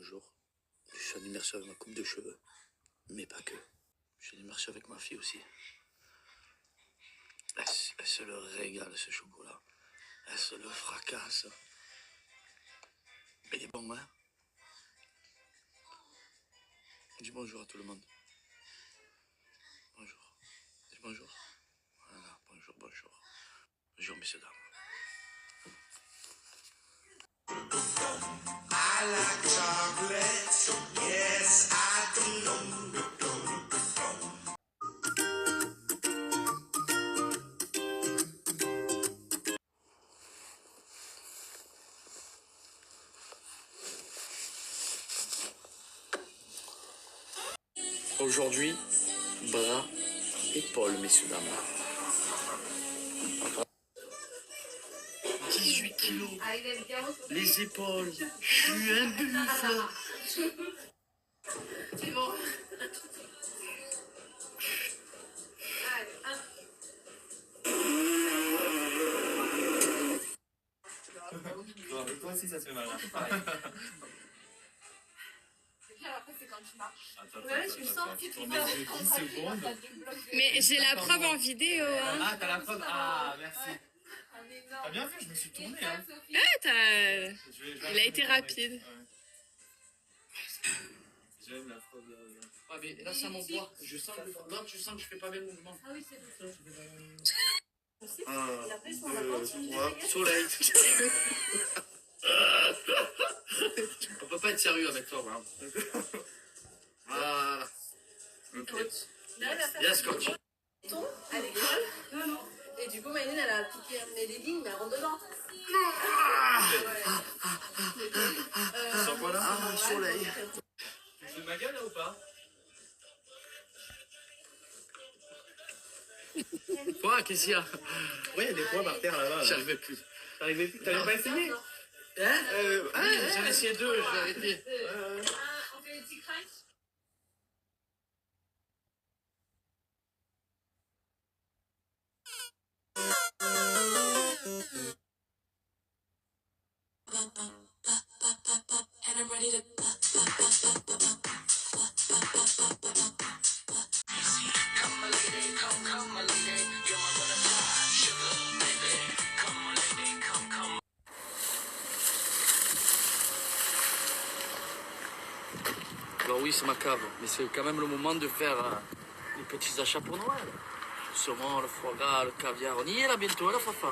bonjour. Je suis anniversaire avec ma coupe de cheveux. Mais pas que. Je suis anniversaire avec ma fille aussi. Elle se le régale, ce chocolat. Elle se le fracasse. Il est bon, hein? Dis bonjour à tout le monde. Bonjour. Dis bonjour. Voilà, bonjour, bonjour. Bonjour, messieurs, dames. I like chocolate, yes I do. Aujourd'hui, bras, épaules, messieurs, dames. 18 kilos. Les épaules. Je suis un buffle. C'est bon. Non, mais toi aussi ça se fait mal. C'est clair, après c'est quand tu marches. Attends, Ouais, je sens que tu tournes les yeux 10 secondes. Mais j'ai la preuve en vidéo. Hein. Ah, t'as la preuve. Ah, merci. Un énorme. T'as bien fait, je me suis tourné. Hein. Il a été rapide. Ouais. J'aime la preuve. Ah, mais là, ça m'envoie. Je sens que je sens que je fais pas bien le mouvement. Ah oui, c'est bon. 1, Et après, sur 2, la porte, tu 3, soleil. On peut pas être sérieux avec toi, hein. Voilà. Ok. Là, elle va faire Yes, coach. ton à l'école. Et du coup, Maïline, elle a piqué mes leggings, mais elle rentre dedans. Sans quoi là? Ah, soleil. Tu fais ma gueule là ou pas? Quoi, qu'est-ce qu'il y a? Oui, il y a des points par terre là-bas. J'arrivais plus. T'arrivais plus? T'avais pas essayé? Hein? J'en ai essayé 2, j'ai arrêté. On fait les petits crunchs. And I'm ready to come my lady, come my lady, you're my butterfly, sugar baby, come my lady, come. Alors oui, c'est ma cave, mais c'est quand même le moment de faire les petits achats pour Noël. Le saumon, le foie gras, le caviar, on y est là bientôt, hein, la fafa.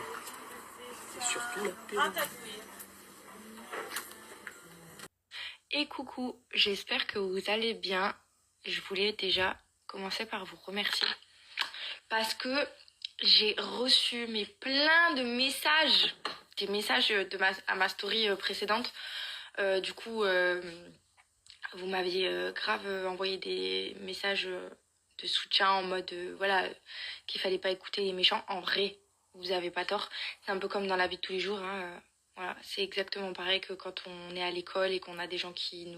Et surtout la pérou. Et coucou, j'espère que vous allez bien. Je voulais déjà commencer par vous remercier parce que j'ai reçu plein de messages, des messages à ma story précédente. Du coup, vous m'aviez grave envoyé des messages de soutien en mode voilà, qu'il fallait pas écouter les méchants. En vrai, vous avez pas tort. C'est un peu comme dans la vie de tous les jours, hein. Voilà, c'est exactement pareil que quand on est à l'école et qu'on a des gens qui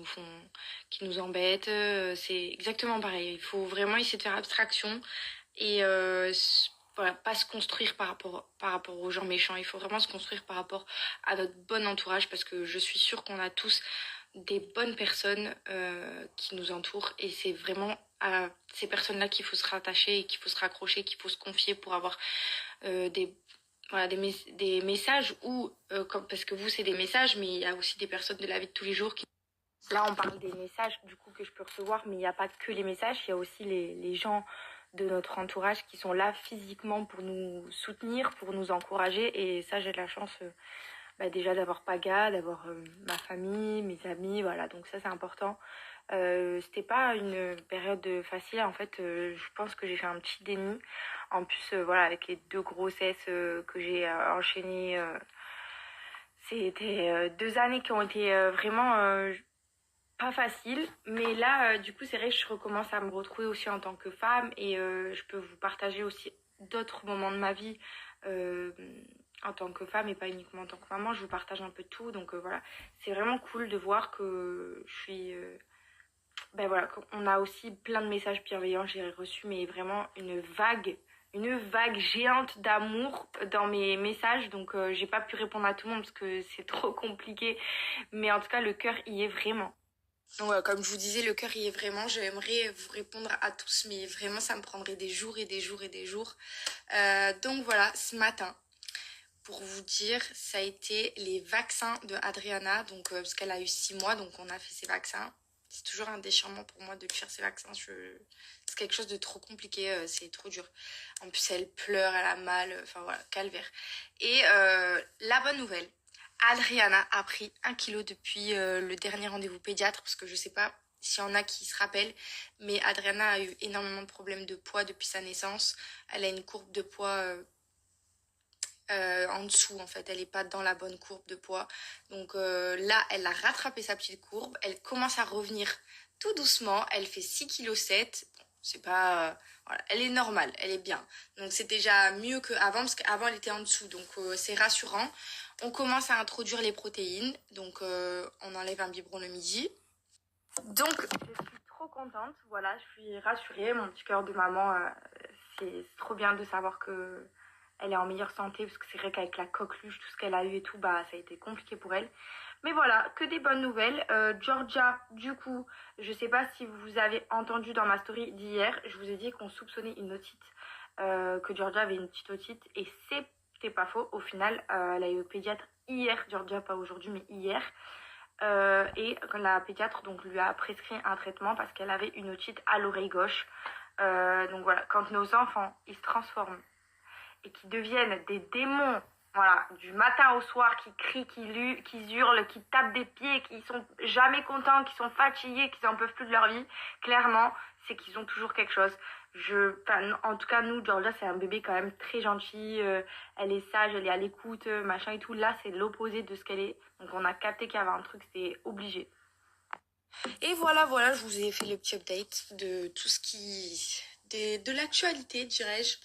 nous embêtent. C'est exactement pareil. Il faut vraiment essayer de faire abstraction et voilà, pas se construire par rapport aux gens méchants. Il faut vraiment se construire par rapport à notre bon entourage parce que je suis sûre qu'on a tous des bonnes personnes qui nous entourent et c'est vraiment à ces personnes-là qu'il faut se rattacher et qu'il faut se raccrocher, qu'il faut se confier pour avoir des messages ou parce que vous c'est des messages, mais il y a aussi des personnes de la vie de tous les jours qui... Là on parle des messages du coup que je peux recevoir, mais il n'y a pas que les messages, il y a aussi les gens de notre entourage qui sont là physiquement pour nous soutenir, pour nous encourager. Et ça j'ai de la chance déjà d'avoir Paga, d'avoir ma famille, mes amis, voilà, donc ça c'est important. C'était pas une période facile en fait, je pense que j'ai fait un petit déni. En plus voilà, avec les 2 grossesses que j'ai enchaînées, c'était 2 années qui ont été vraiment pas faciles. Mais là du coup c'est vrai que je recommence à me retrouver aussi en tant que femme et je peux vous partager aussi d'autres moments de ma vie en tant que femme et pas uniquement en tant que maman. Je vous partage un peu tout, donc voilà, c'est vraiment cool de voir que je suis... voilà, on a aussi plein de messages bienveillants, j'ai reçu mais vraiment une vague géante d'amour dans mes messages, donc j'ai pas pu répondre à tout le monde parce que c'est trop compliqué, mais en tout cas le cœur y est vraiment. Donc voilà, comme je vous disais, le cœur y est vraiment. J'aimerais vous répondre à tous, mais vraiment, ça me prendrait des jours et des jours et des jours. Donc voilà, ce matin, pour vous dire, ça a été les vaccins de Adriana. Donc, parce qu'elle a eu 6 mois, donc on a fait ses vaccins. C'est toujours un déchirement pour moi de lui faire ses vaccins. C'est quelque chose de trop compliqué, c'est trop dur. En plus, elle pleure, elle a mal, enfin voilà, calvaire. Et la bonne nouvelle, Adriana a pris 1 kilo depuis le dernier rendez-vous pédiatre, parce que je sais pas s'il y en a qui se rappellent, mais Adriana a eu énormément de problèmes de poids depuis sa naissance. Elle a une courbe de poids en dessous, en fait, elle est pas dans la bonne courbe de poids. Donc là, elle a rattrapé sa petite courbe, elle commence à revenir tout doucement, elle fait 6,7 kg. Bon, c'est pas... voilà, elle est normale, elle est bien. Donc c'est déjà mieux qu'avant, parce qu'avant elle était en dessous, donc c'est rassurant. On commence à introduire les protéines, donc on enlève un biberon le midi. Donc je suis trop contente, voilà, je suis rassurée, mon petit cœur de maman, c'est trop bien de savoir que elle est en meilleure santé, parce que c'est vrai qu'avec la coqueluche, tout ce qu'elle a eu et tout, bah ça a été compliqué pour elle. Mais voilà, que des bonnes nouvelles. Georgia, du coup, je sais pas si vous avez entendu dans ma story d'hier, je vous ai dit qu'on soupçonnait une otite, que Georgia avait une petite otite, et c'était pas faux. Au final, elle a eu au pédiatre hier, Georgia, pas aujourd'hui, mais hier. Et la pédiatre donc lui a prescrit un traitement parce qu'elle avait une otite à l'oreille gauche. Donc voilà, quand nos enfants, ils se transforment et qui deviennent des démons, voilà, du matin au soir, qui crient, qui hurlent, qui tapent des pieds, qui sont jamais contents, qui sont fatigués, qui n'en peuvent plus de leur vie, clairement, c'est qu'ils ont toujours quelque chose. En tout cas, nous, Georgia, c'est un bébé quand même très gentil, elle est sage, elle est à l'écoute, machin et tout. Là, c'est l'opposé de ce qu'elle est. Donc on a capté qu'il y avait un truc, c'était obligé. Et voilà, je vous ai fait le petit update de tout ce qui... de l'actualité, dirais-je.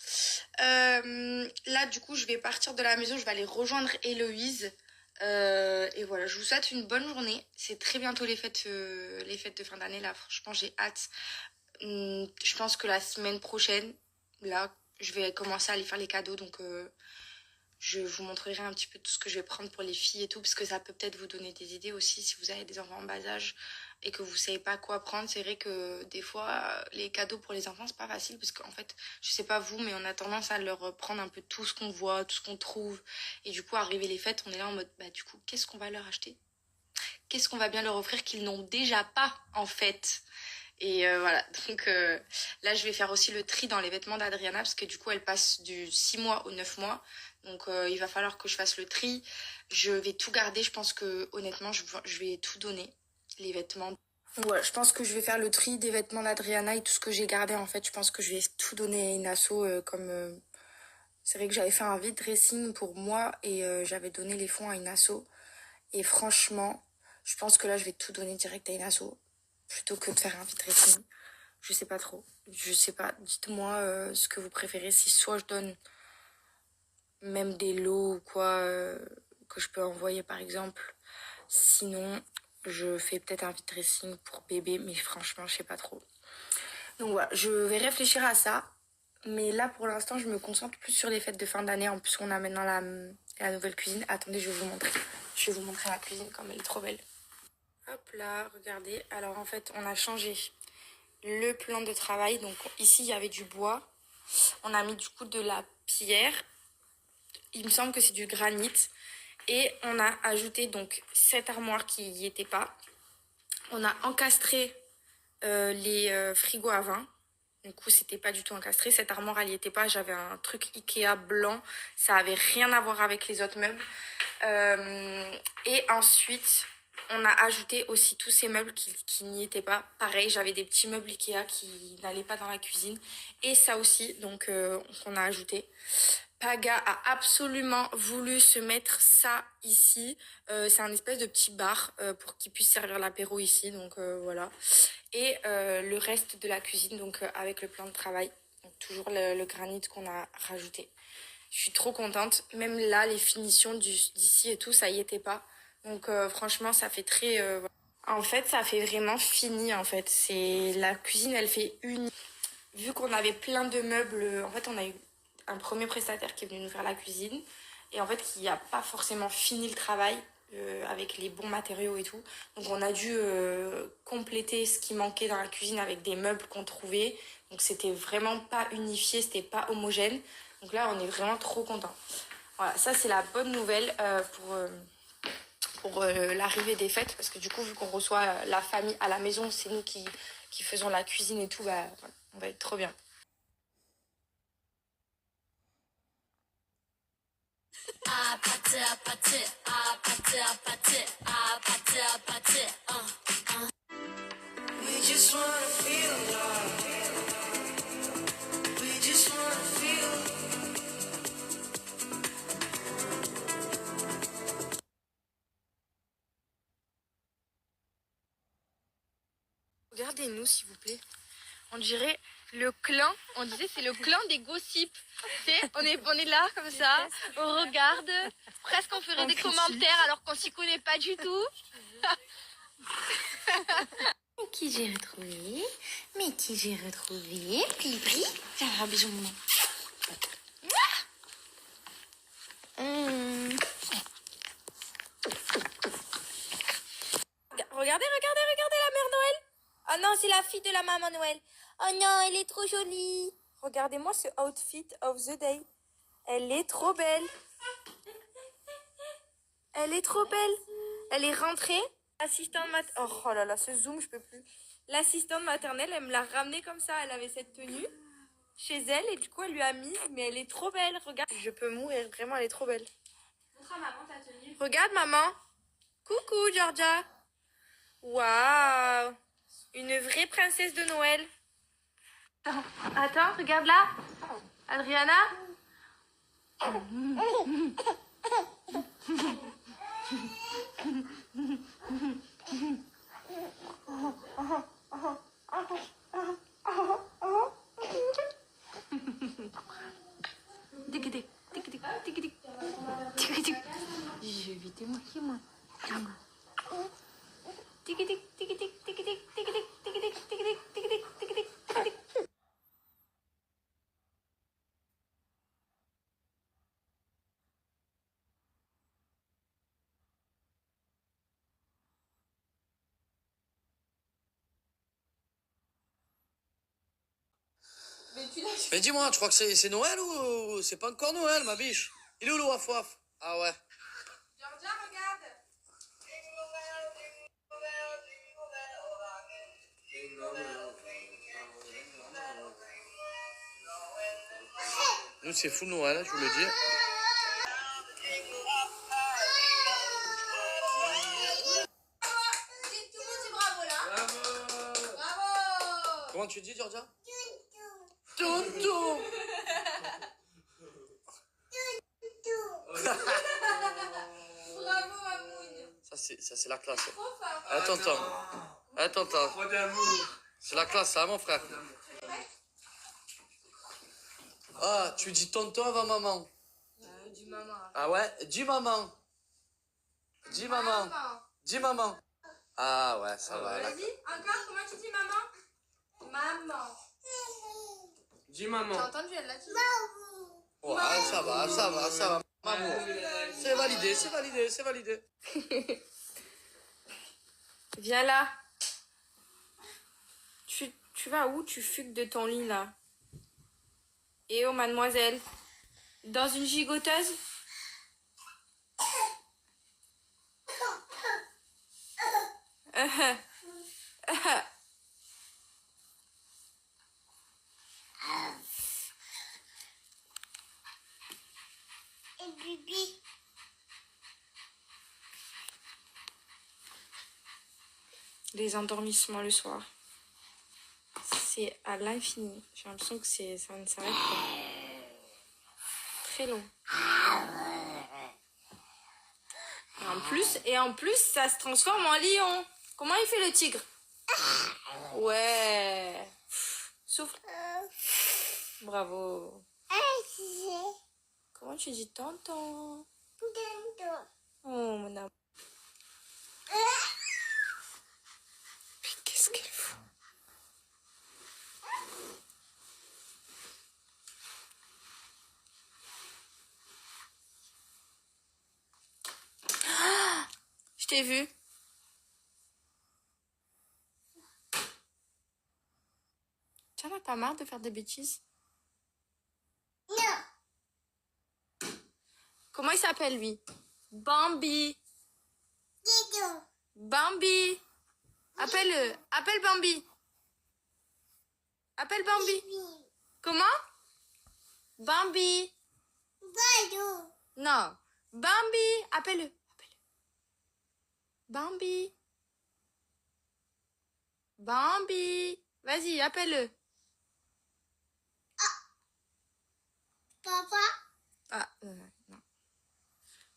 Là, du coup, je vais partir de la maison, je vais aller rejoindre Héloïse. Et voilà, je vous souhaite une bonne journée. C'est très bientôt les fêtes de fin d'année, là, franchement, j'ai hâte. Je pense que la semaine prochaine, là, je vais commencer à aller faire les cadeaux, donc... je vous montrerai un petit peu tout ce que je vais prendre pour les filles et tout, parce que ça peut peut-être vous donner des idées aussi si vous avez des enfants en bas âge et que vous savez pas quoi prendre. C'est vrai que des fois, les cadeaux pour les enfants, c'est pas facile, parce qu'en fait, je sais pas vous, mais on a tendance à leur prendre un peu tout ce qu'on voit, tout ce qu'on trouve. Et du coup, arriver les fêtes, on est là en mode, bah du coup, qu'est-ce qu'on va leur acheter? Qu'est-ce qu'on va bien leur offrir qu'ils n'ont déjà pas, en fait? Et voilà, donc là je vais faire aussi le tri dans les vêtements d'Adriana, parce que du coup elle passe du 6 mois au 9 mois. Donc il va falloir que je fasse le tri. Je vais tout garder, je pense que honnêtement je vais tout donner, les vêtements. Ouais, je pense que je vais faire le tri des vêtements d'Adriana et tout ce que j'ai gardé en fait. Je pense que je vais tout donner à une asso comme... C'est vrai que j'avais fait un vide dressing pour moi et j'avais donné les fonds à une asso. Et franchement, je pense que là je vais tout donner direct à une asso, plutôt que de faire un vide dressing. Je sais pas trop. Je sais pas. Dites-moi ce que vous préférez. Si soit je donne même des lots ou quoi que je peux envoyer par exemple. Sinon, je fais peut-être un vide dressing pour bébé, mais franchement, je sais pas trop. Donc voilà, je vais réfléchir à ça. Mais là, pour l'instant, je me concentre plus sur les fêtes de fin d'année. En plus, on a maintenant la nouvelle cuisine. Attendez, je vais vous montrer. Je vais vous montrer la cuisine comme elle est trop belle. Hop là, regardez. Alors en fait, on a changé le plan de travail. Donc ici, il y avait du bois. On a mis du coup de la pierre. Il me semble que c'est du granit. Et on a ajouté donc cette armoire qui n'y était pas. On a encastré les frigos à vin. Du coup, c'était pas du tout encastré. Cette armoire, elle n'y était pas. J'avais un truc Ikea blanc. Ça avait rien à voir avec les autres meubles. Et ensuite, on a ajouté aussi tous ces meubles qui n'y étaient pas. Pareil, j'avais des petits meubles Ikea qui n'allaient pas dans la cuisine. Et ça aussi, donc, on a ajouté. Paga a absolument voulu se mettre ça ici. C'est un espèce de petit bar pour qu'il puisse servir l'apéro ici. Donc voilà. Et le reste de la cuisine, donc avec le plan de travail. Donc, toujours le granit qu'on a rajouté. Je suis trop contente. Même là, les finitions d'ici et tout, ça y était pas. Donc franchement, ça fait très... En fait, ça fait vraiment fini, en fait. La cuisine, elle fait une... Vu qu'on avait plein de meubles, en fait, on a eu un premier prestataire qui est venu nous faire la cuisine. Et en fait, qui n'a pas forcément fini le travail. avec les bons matériaux et tout. Donc on a dû compléter ce qui manquait dans la cuisine avec des meubles qu'on trouvait. Donc c'était vraiment pas unifié, c'était pas homogène. Donc là on est vraiment trop contents. Voilà, ça c'est la bonne nouvelle pour l'arrivée des fêtes. Parce que du coup vu qu'on reçoit la famille à la maison, c'est nous qui faisons la cuisine et tout, bah, voilà, on va être trop bien. We just wanna feel love. We just wanna feel. Regardez-nous s'il vous plaît. On dirait le clan, on disait c'est le clan des gossips. Tu sais, on est là comme ça, on regarde, presque on ferait des commentaires alors qu'on s'y connaît pas du tout. Qui j'ai retrouvé? Mais qui j'ai retrouvé? Pli-pli. Viens, un bisou maman. Regardez la mère Noël. Oh non, c'est la fille de la maman Noël. Oh non, elle est trop jolie. Regardez-moi ce outfit of the day. Elle est trop belle. Elle est trop belle. Elle est rentrée. L'assistante maternelle. Oh là là, ce zoom, je peux plus. L'assistante maternelle, elle me l'a ramenée comme ça. Elle avait cette tenue chez elle et du coup, elle lui a mis. Mais elle est trop belle. Regarde. Je peux mourir. Vraiment, elle est trop belle. Montre à maman ta tenue. Regarde, maman. Coucou, Georgia. Waouh. Une vraie princesse de Noël. Attends, regarde là. Adriana. Je vais te moquer, moi. Mais dis-moi, tu crois que c'est Noël ou c'est pas encore Noël, ma biche? Il est où le waf-waf? Ah ouais. Georgia, regarde. Nous, c'est full Noël, je vous le dis. Tout le monde dit bravo là. Bravo. Comment tu dis, Georgia? Tonton. Bravo, Amougne. Ça, c'est la classe. Trop fort. Attends. Trop d'amour. C'est la classe, ça, mon frère. Ah, tu dis tonton avant maman. Du maman. Ah ouais? Dis maman. Dis maman. Dis maman. Ah ouais, ça va. Vas-y, encore, comment tu dis maman? Maman. Dis T'as maman. entendu, elle l'a dit. Ouais, ça va. Maman. C'est validé. Viens là. Tu vas où? Tu fugues de ton lit là. Eh oh, mademoiselle. Dans une gigoteuse? Et Bibi. Les endormissements le soir. C'est à l'infini. J'ai l'impression que ça ne s'arrête pas. Très long. Et en plus, ça se transforme en lion. Comment il fait le tigre? Ouais. Souffle. Bravo. Comment tu dis tonton? Oh mon amour. Mais qu'est-ce qu'elle fout? Je t'ai vu. Tu n'en as pas marre de faire des bêtises? Non. Comment il s'appelle lui? Bambi. Dido. Bambi. Appelle-le. Appelle Bambi. Appelle Bambi. Comment? Bambi. Dido. Non. Bambi. Appelle-le. Appelle-le. Bambi. Bambi. Vas-y, appelle-le. Papa. Ah, non.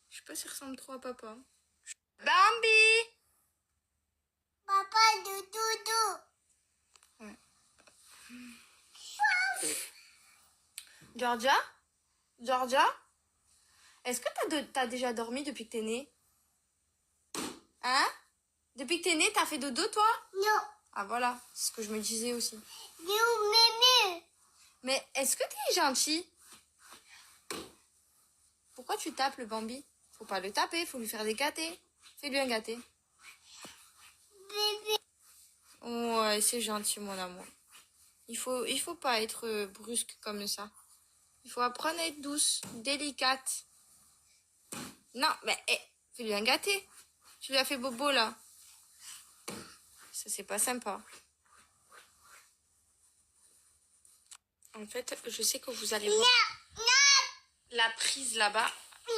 Je sais pas s'il ressemble trop à papa. Bambi. Papa de Doudou. Georgia? Georgia? Est-ce que t'as déjà dormi depuis que t'es née? Hein? Depuis que t'es née, t'as fait dodo, toi? Non. Ah voilà, c'est ce que je me disais aussi. Mémé. Mais est-ce que t'es gentil? Pourquoi tu tapes le Bambi? Faut pas le taper, faut lui faire des gâtés. Fais-lui un gâté. Bébé. Ouais, c'est gentil, mon amour. Il faut pas être brusque comme ça. Il faut apprendre à être douce, délicate. Non, mais fais-lui un gâté. Tu lui as fait bobo, là. Ça, c'est pas sympa. En fait, je sais que vous allez voir la prise là-bas.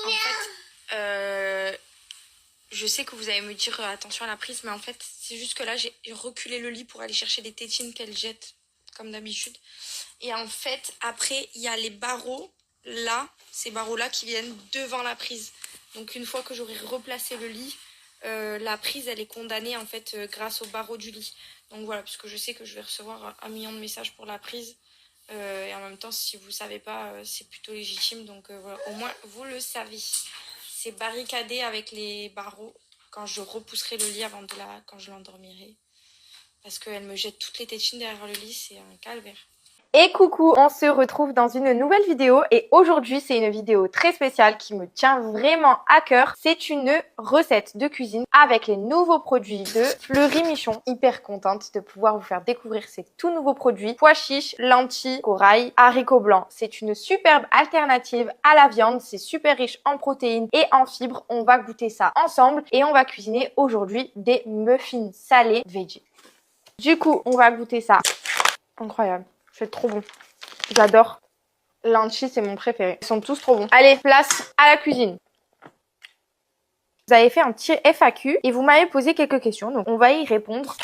En fait, je sais que vous allez me dire attention à la prise, mais en fait, c'est juste que là, j'ai reculé le lit pour aller chercher les tétines qu'elle jette, comme d'habitude. Et en fait, après, il y a les barreaux, là, ces barreaux-là qui viennent devant la prise. Donc, une fois que j'aurai replacé le lit, la prise, elle est condamnée, en fait, grâce aux barreaux du lit. Donc, voilà, parce que je sais que je vais recevoir 1 million de messages pour la prise. Et en même temps, si vous ne savez pas, c'est plutôt légitime. Donc, voilà, au moins, vous le savez. C'est barricadé avec les barreaux quand je repousserai le lit quand je l'endormirai. Parce qu'elle me jette toutes les tétines derrière le lit, c'est un calvaire. Et coucou, on se retrouve dans une nouvelle vidéo et aujourd'hui c'est une vidéo très spéciale qui me tient vraiment à cœur. C'est une recette de cuisine avec les nouveaux produits de Fleury Michon. Hyper contente de pouvoir vous faire découvrir ces tout nouveaux produits. Pois chiches, lentilles, corail, haricots blancs. C'est une superbe alternative à la viande. C'est super riche en protéines et en fibres. On va goûter ça ensemble et on va cuisiner aujourd'hui des muffins salés veggie. Du coup, on va goûter ça. Incroyable. C'est trop bon. J'adore. Lentilles, c'est mon préféré. Ils sont tous trop bons. Allez, place à la cuisine. Vous avez fait un petit FAQ et vous m'avez posé quelques questions. Donc, on va y répondre.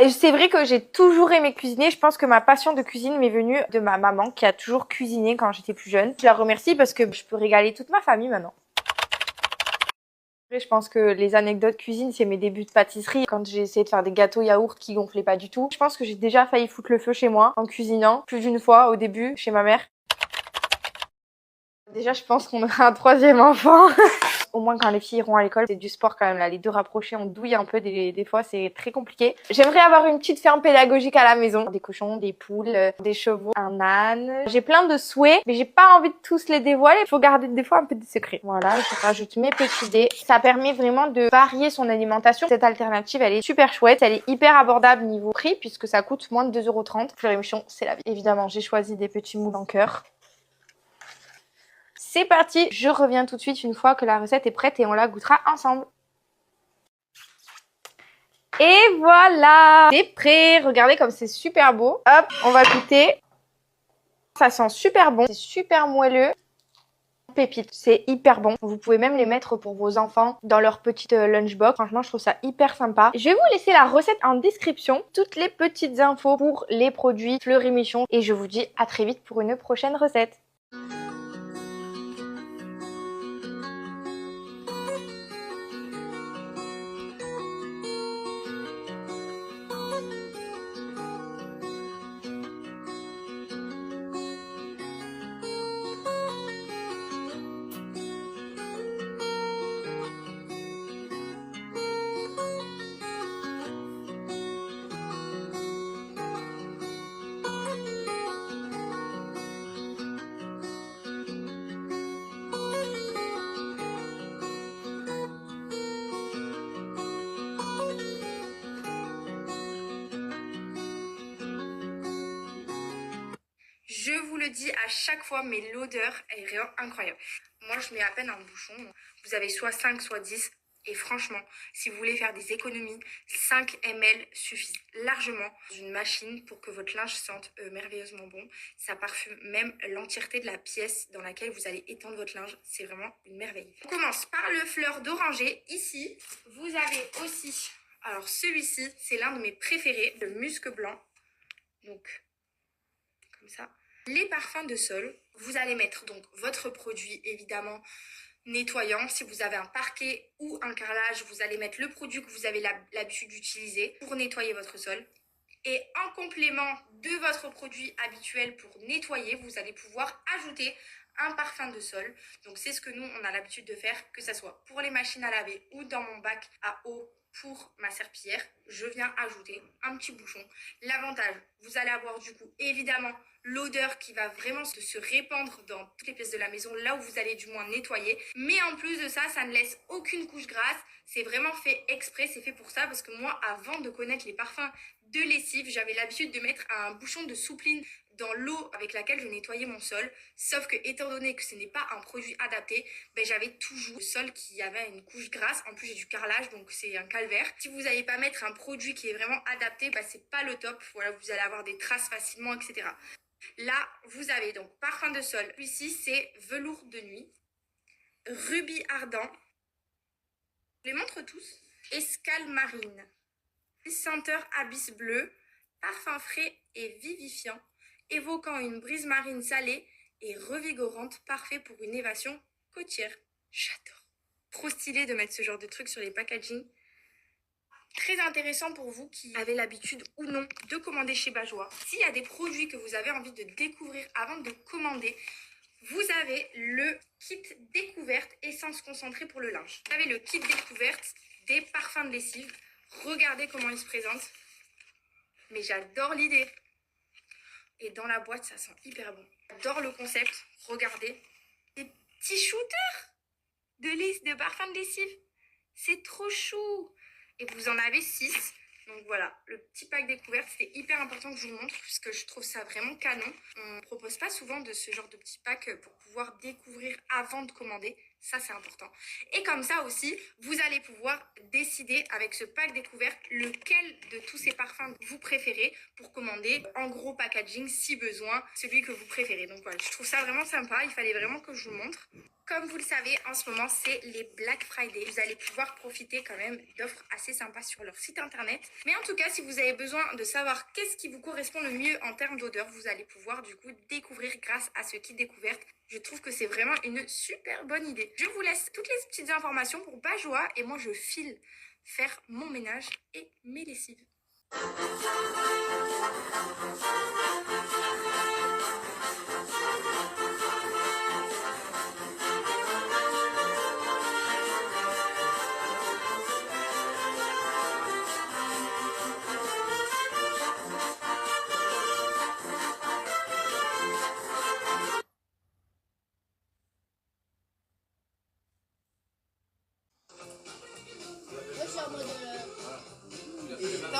C'est vrai que j'ai toujours aimé cuisiner. Je pense que ma passion de cuisine m'est venue de ma maman qui a toujours cuisiné quand j'étais plus jeune. Je la remercie parce que je peux régaler toute ma famille maintenant. Je pense que les anecdotes cuisine, c'est mes débuts de pâtisserie. Quand j'ai essayé de faire des gâteaux yaourt qui gonflaient pas du tout. Je pense que j'ai déjà failli foutre le feu chez moi en cuisinant plus d'une fois au début chez ma mère. Déjà, je pense qu'on aura un 3e enfant. Au moins, quand les filles iront à l'école, c'est du sport quand même. Là, les deux rapprochés, on douille un peu. Des fois, c'est très compliqué. J'aimerais avoir une petite ferme pédagogique à la maison. Des cochons, des poules, des chevaux, un âne. J'ai plein de souhaits, mais j'ai pas envie de tous les dévoiler. Il faut garder des fois un peu de secret. Voilà, je rajoute mes petits dés. Ça permet vraiment de varier son alimentation. Cette alternative, elle est super chouette. Elle est hyper abordable niveau prix puisque ça coûte moins de 2,30 €. Fleury Michon, c'est la vie. Évidemment, j'ai choisi des petits moules en cœur. C'est parti, je reviens tout de suite une fois que la recette est prête et on la goûtera ensemble. Et voilà, c'est prêt. Regardez comme c'est super beau. Hop, on va goûter. Ça sent super bon, c'est super moelleux. Pépite, c'est hyper bon. Vous pouvez même les mettre pour vos enfants dans leur petite lunchbox. Franchement, je trouve ça hyper sympa. Je vais vous laisser la recette en description. Toutes les petites infos pour les produits Fleury Michon. Et je vous dis à très vite pour une prochaine recette. le dis à chaque fois, mais l'odeur est vraiment incroyable. Moi, je mets à peine un bouchon. Vous avez soit 5, soit 10. Et franchement, si vous voulez faire des économies, 5 ml suffisent largement dans une machine pour que votre linge sente merveilleusement bon. Ça parfume même l'entièreté de la pièce dans laquelle vous allez étendre votre linge. C'est vraiment une merveille. On commence par le fleur d'oranger. Ici, vous avez aussi, alors celui-ci, c'est l'un de mes préférés, le musc blanc. Donc, comme ça. Les parfums de sol, vous allez mettre donc votre produit évidemment nettoyant. Si vous avez un parquet ou un carrelage, vous allez mettre le produit que vous avez l'habitude d'utiliser pour nettoyer votre sol. Et en complément de votre produit habituel pour nettoyer, vous allez pouvoir ajouter un parfum de sol. Donc c'est ce que nous, on a l'habitude de faire, que ce soit pour les machines à laver ou dans mon bac à eau pour ma serpillière. Je viens ajouter un petit bouchon. L'avantage, vous allez avoir du coup évidemment l'odeur qui va vraiment se répandre dans toutes les pièces de la maison, là où vous allez du moins nettoyer. Mais en plus de ça, ça ne laisse aucune couche grasse. C'est vraiment fait exprès, c'est fait pour ça. Parce que moi, avant de connaître les parfums de lessive, j'avais l'habitude de mettre un bouchon de soupline dans l'eau avec laquelle je nettoyais mon sol. Sauf que étant donné que ce n'est pas un produit adapté, ben, j'avais toujours le sol qui avait une couche grasse. En plus, j'ai du carrelage, donc c'est un calvaire. Si vous n'allez pas mettre un produit qui est vraiment adapté, ben, c'est pas le top. Voilà, vous allez avoir des traces facilement, etc. Là, vous avez donc parfum de sol. Ici, c'est velours de nuit, rubis ardent. Je les montre tous. Escale marine, senteur abysse bleu, parfum frais et vivifiant, évoquant une brise marine salée et revigorante, parfait pour une évasion côtière. J'adore. Trop stylé de mettre ce genre de truc sur les packaging. Très intéressant pour vous qui avez l'habitude ou non de commander chez Bajois. S'il y a des produits que vous avez envie de découvrir avant de commander, vous avez le kit découverte essence concentrée pour le linge. Vous avez le kit découverte des parfums de lessive. Regardez comment il se présente. Mais j'adore l'idée. Et dans la boîte, ça sent hyper bon. J'adore le concept. Regardez. Des petits shooters de parfums de lessive. C'est trop chou. Et vous en avez 6. Donc voilà, le petit pack découverte, c'était hyper important que je vous montre puisque je trouve ça vraiment canon. On ne propose pas souvent de ce genre de petit pack pour pouvoir découvrir avant de commander. Ça, c'est important. Et comme ça aussi, vous allez pouvoir décider avec ce pack découverte lequel de tous ces parfums vous préférez pour commander en gros packaging si besoin, celui que vous préférez. Donc voilà, je trouve ça vraiment sympa. Il fallait vraiment que je vous montre. Comme vous le savez, en ce moment, c'est les Black Friday. Vous allez pouvoir profiter quand même d'offres assez sympas sur leur site internet. Mais en tout cas, si vous avez besoin de savoir qu'est-ce qui vous correspond le mieux en termes d'odeur, vous allez pouvoir du coup découvrir grâce à ce kit découverte. Je trouve que c'est vraiment une super bonne idée. Je vous laisse toutes les petites informations pour Bajois et moi je file faire mon ménage et mes lessives.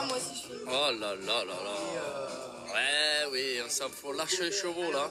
Moi aussi je fais. Oh là là là là. Ouais, oui, ça faut lâcher les chevaux là.